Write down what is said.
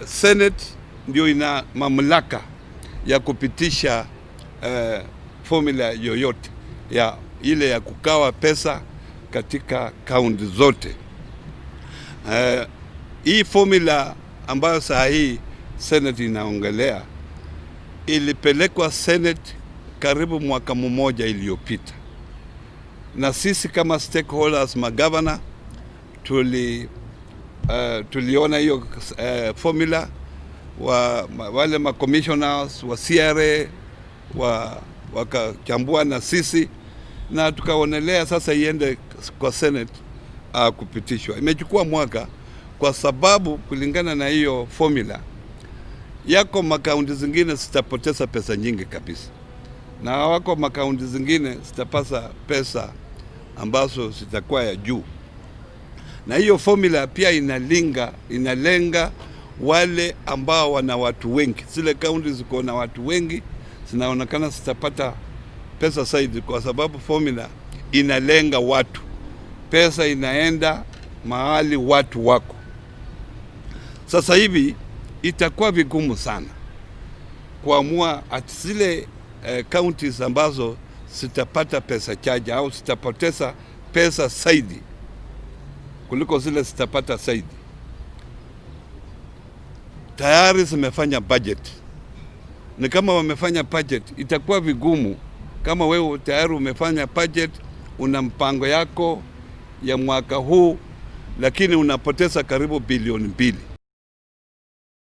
Senate ndio ina mamlaka ya kupitisha formula yoyote ya ile ya kugawa pesa katika kaunti zote. Hii formula ambayo saa hii Senate inaongelea ilipelekwa Senate karibu mwaka mmoja iliyopita, na sisi kama stakeholders magavana tuliona hiyo formula, wale ma commissioners wa CRA wakachambua na sisi, na tukaonelea sasa iende kwa Senate kupitishwa. Imechukua mwaka kwa sababu kulingana na hiyo formula yako makaunti zingine zitapoteza pesa nyingi kabisa, na wako makaunti zingine zitapasa pesa ambazo zitakuwa ya juu. Na hiyo formula pia inalenga wale ambao wana watu wengi. Zile kaunti ziko na watu wengi zinaonekana zitapata pesa zaidi, kwa sababu formula inalenga watu. Pesa inaenda mahali watu wako. Sasa hivi itakuwa vigumu sana kuamua ati zile counties ambazo zitapata pesa chache au zitapoteza pesa zaidi kuliko zile zitapata zaidi. Tayari zimefanya budget. Ni kama wamefanya budget, itakuwa vigumu kama wewe tayari umefanya budget, una mpango yako ya mwaka huu, lakini unapoteza karibu bilioni 2.